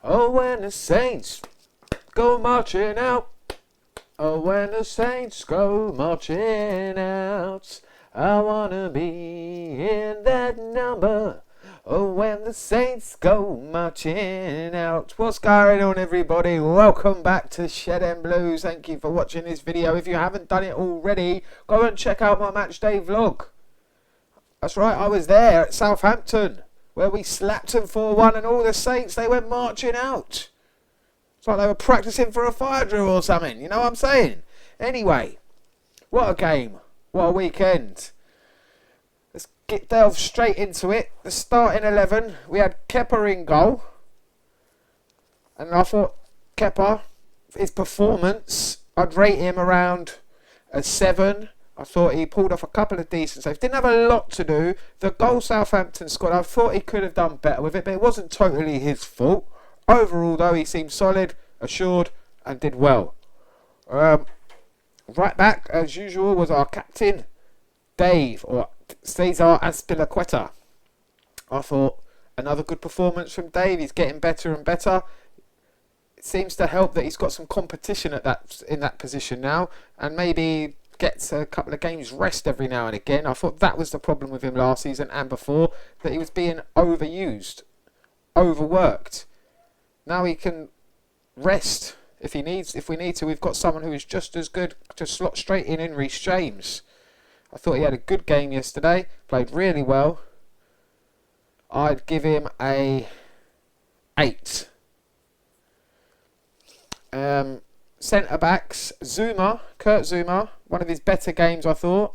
Oh, when the Saints go marching out. Oh, when the Saints go marching out. I wanna be in that number. Oh, when the Saints go marching out. What's going on, everybody? Welcome back to Shed and Blues. Thank you for watching this video. If you haven't done it already, go and check out my match day vlog. That's right, I was there at Southampton, where we slapped them 4-1 and all the Saints, they went marching out. It's like they were practicing for a fire drill or something, you know what I'm saying? Anyway, what a game. What a weekend. Let's delve straight into it. The starting 11, we had Kepa in goal. And I thought Kepa, his performance, I'd rate him around a 7. I thought he pulled off a couple of decent saves. Didn't have a lot to do. The goal Southampton scored, I thought he could have done better with it, but it wasn't totally his fault. Overall, though, he seemed solid, assured, and did well. Right back, as usual, was our captain, Dave, or Cesar Azpilicueta. I thought another good performance from Dave. He's getting better and better. It seems to help that he's got some competition in that position now, and maybe gets a couple of games rest every now and again. I thought that was the problem with him last season and before, that he was being overused, overworked. Now he can rest if we need to. We've got someone who is just as good to slot straight in Reece James. I thought he had a good game yesterday, played really well. I'd give him a 8. Centre backs, Kurt Zouma, one of his better games I thought.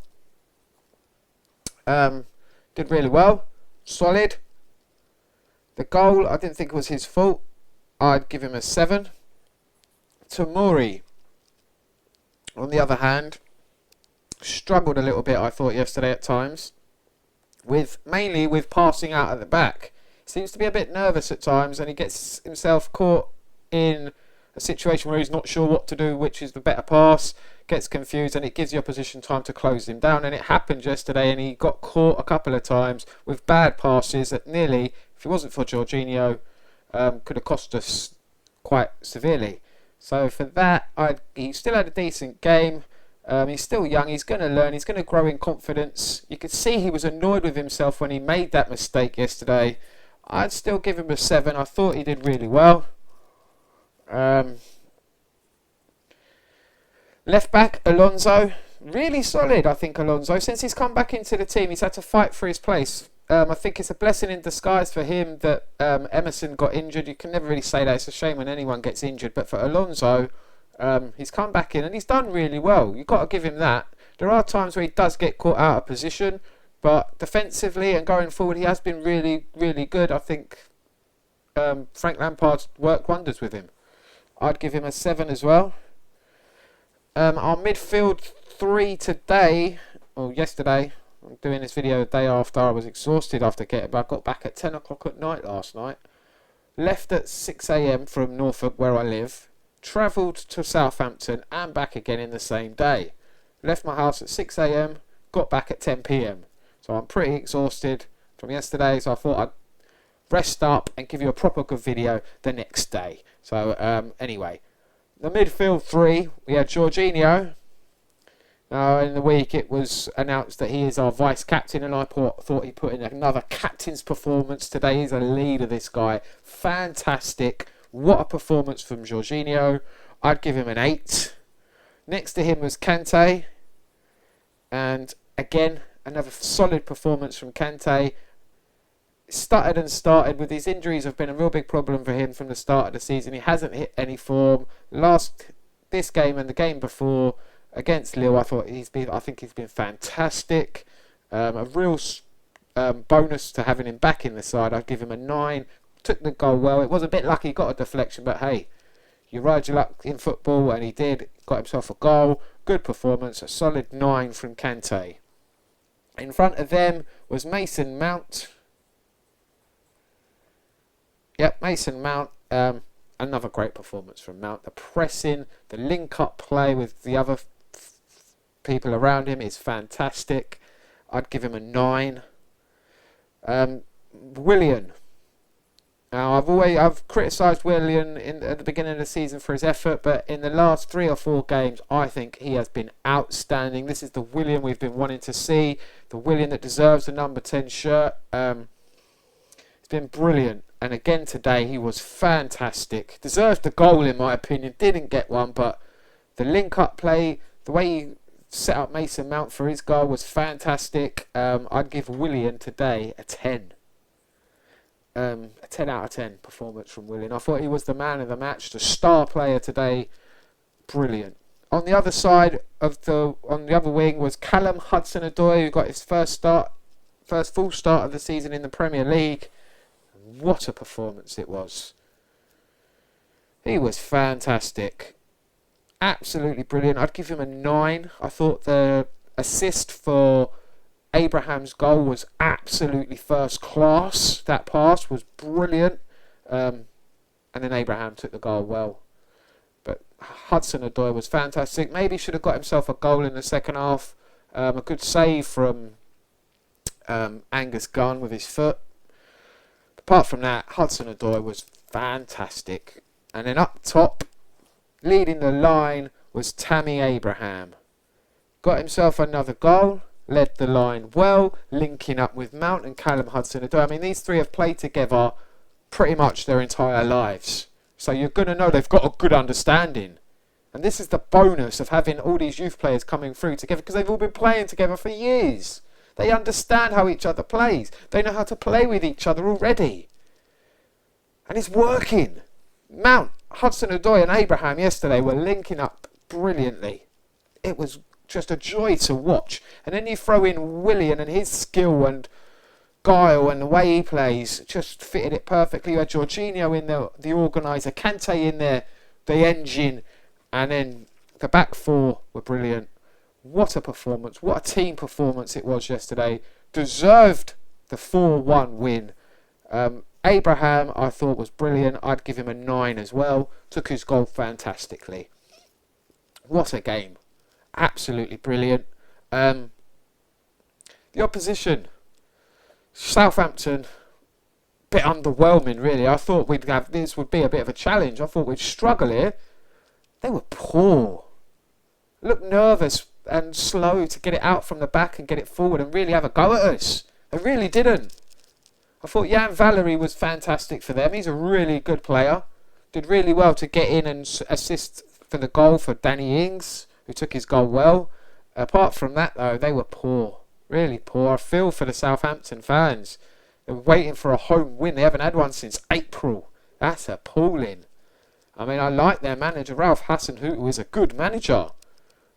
Did really well, solid. The goal, I didn't think it was his fault. I'd give him a 7. Tomori, on the other hand, struggled a little bit I thought yesterday at times, mainly with passing out at the back. Seems to be a bit nervous at times, and he gets himself caught in a situation where he's not sure what to do, which is the better pass, gets confused, and it gives the opposition time to close him down. And it happened yesterday, and he got caught a couple of times with bad passes that nearly, if it wasn't for Jorginho, could have cost us quite severely. So for that, he still had a decent game. He's still young, he's going to learn, he's going to grow in confidence. You could see he was annoyed with himself when he made that mistake yesterday. I'd still give him a 7. I thought he did really well. Left back, Alonso, really solid. I think Alonso, since he's come back into the team, he's had to fight for his place. I think it's a blessing in disguise for him that Emerson got injured. You can never really say that. It's a shame when anyone gets injured, but for Alonso, he's come back in and he's done really well. You've got to give him that. There are times where he does get caught out of position, but defensively and going forward, he has been really, really good. I think Frank Lampard's worked wonders with him. I'd give him a 7 as well. Our midfield 3 today, or yesterday, I'm doing this video the day after. I was exhausted after I got back at 10 o'clock at night last night. Left at 6 a.m. from Norfolk, where I live. Travelled to Southampton and back again in the same day. Left my house at 6 a.m. Got back at 10 p.m. So I'm pretty exhausted from yesterday. So I thought I'd rest up and give you a proper good video the next day. So anyway, the midfield 3, we had Jorginho. Now in the week it was announced that he is our vice captain, and I thought he put in another captain's performance today. He's a leader, this guy. Fantastic. What a performance from Jorginho. I'd give him an 8. Next to him was Kante, and again another solid performance from Kante. Stuttered and started with his injuries, have been a real big problem for him from the start of the season. He hasn't hit any form. This game and the game before against Lille, I think he's been fantastic. A real bonus to having him back in the side. I'd give him a 9. Took the goal well. It was a bit lucky, got a deflection, but hey, you ride your luck in football, and he did. Got himself a goal. Good performance. A solid 9 from Kante. In front of them was Mason Mount. Yep, Mason Mount, another great performance from Mount. The pressing, the link-up play with the other people around him is fantastic. I'd give him a 9. Willian, Now, I've criticised Willian at the beginning of the season for his effort, but in the last 3 or 4 games, I think he has been outstanding. This is the Willian we've been wanting to see, the Willian that deserves the number 10 shirt. It's been brilliant, and again today he was fantastic. Deserved the goal in my opinion. Didn't get one, but the link-up play, the way he set up Mason Mount for his goal was fantastic. I'd give Willian today a 10. A 10 out of 10 performance from Willian. I thought he was the man of the match, the star player today. Brilliant. On the other side on the other wing was Callum Hudson-Odoi, who got his first full start of the season in the Premier League. What a performance it was. He was fantastic. Absolutely brilliant. I'd give him a 9. I thought the assist for Abraham's goal was absolutely first class. That pass was brilliant. And then Abraham took the goal well. But Hudson-Odoi was fantastic. Maybe should have got himself a goal in the second half. A good save from Angus Gunn with his foot. Apart from that, Hudson-Odoi was fantastic. And then up top, leading the line, was Tammy Abraham. Got himself another goal, led the line well, linking up with Mount and Callum Hudson-Odoi. I mean, these three have played together pretty much their entire lives. So you're going to know they've got a good understanding. And this is the bonus of having all these youth players coming through together, because they've all been playing together for years. They understand how each other plays. They know how to play with each other already. And it's working. Mount, Hudson-Odoi and Abraham yesterday were linking up brilliantly. It was just a joy to watch. And then you throw in Willian and his skill and guile and the way he plays. Just fitted it perfectly. You had Jorginho in the organiser, Kante in there, the engine. And then the back four were brilliant. What a performance. What a team performance it was yesterday. Deserved the 4-1 win. Abraham, I thought, was brilliant. I'd give him a 9 as well. Took his goal fantastically. What a game. Absolutely brilliant. The opposition. Southampton. Bit underwhelming, really. I thought this would be a bit of a challenge. I thought we'd struggle here. They were poor. Looked nervous and slow to get it out from the back and get it forward and really have a go at us. They really didn't. I thought Jan Valery was fantastic for them. He's a really good player. Did really well to get in and assist for the goal for Danny Ings, who took his goal well. Apart from that, though, they were poor. Really poor. I feel for the Southampton fans. They're waiting for a home win. They haven't had one since April. That's appalling. I mean, I like their manager, Ralph Hasenhüttl, who is a good manager.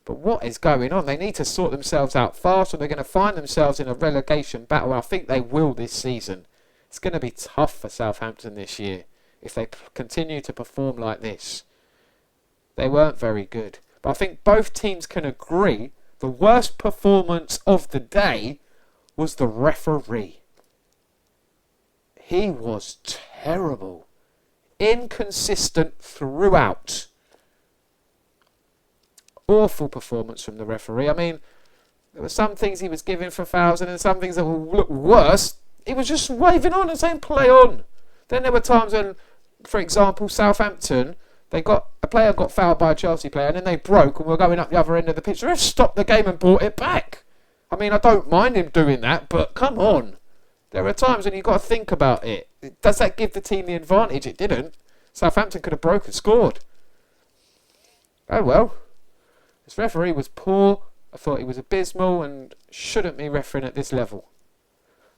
But what is going on? They need to sort themselves out fast, or they're going to find themselves in a relegation battle. I think they will this season. It's going to be tough for Southampton this year if they continue to perform like this. They weren't very good. But I think both teams can agree the worst performance of the day was the referee. He was terrible. Inconsistent throughout. Awful performance from the referee. I mean, there were some things he was giving for fouls and then some things that would look worse. He was just waving on and saying, play on. Then there were times when, for example, Southampton, a player got fouled by a Chelsea player and then they broke and were going up the other end of the pitch. The ref stopped the game and brought it back. I mean, I don't mind him doing that, but come on. There are times when you've got to think about it. Does that give the team the advantage? It didn't. Southampton could have broken, scored. Oh well. This referee was poor. I thought he was abysmal and shouldn't be refereeing at this level.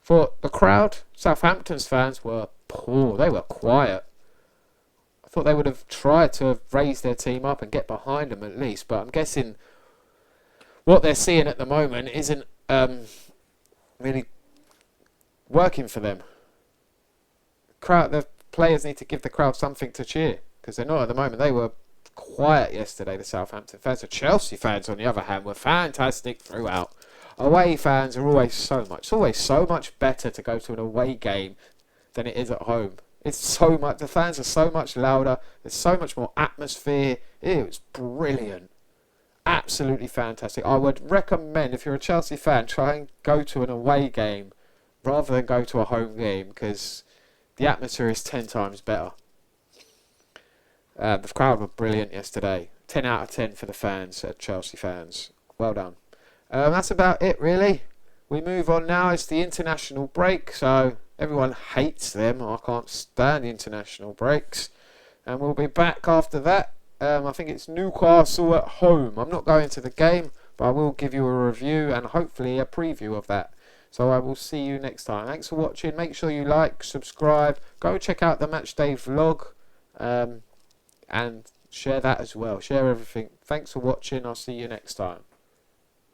For the crowd, Southampton's fans were poor. They were quiet. I thought they would have tried to raise their team up and get behind them at least. But I'm guessing what they're seeing at the moment isn't really working for them. The players need to give the crowd something to cheer, because they're not at the moment. They were quiet yesterday, the Southampton fans. The Chelsea fans, on the other hand, were fantastic throughout. Away fans are always so much better to go to an away game than it is at home. The fans are so much louder. There's so much more atmosphere. It was brilliant. Absolutely fantastic. I would recommend, if you're a Chelsea fan, try and go to an away game rather than go to a home game, because the atmosphere is 10 times better. The crowd were brilliant yesterday. 10 out of 10 for the fans, Chelsea fans. Well done. That's about it, really. We move on now. It's the international break, so everyone hates them. I can't stand the international breaks. And we'll be back after that. I think it's Newcastle at home. I'm not going to the game, but I will give you a review and hopefully a preview of that. So I will see you next time. Thanks for watching. Make sure you like, subscribe. Go check out the Matchday vlog. And share that as well. Share everything. Thanks for watching. I'll see you next time.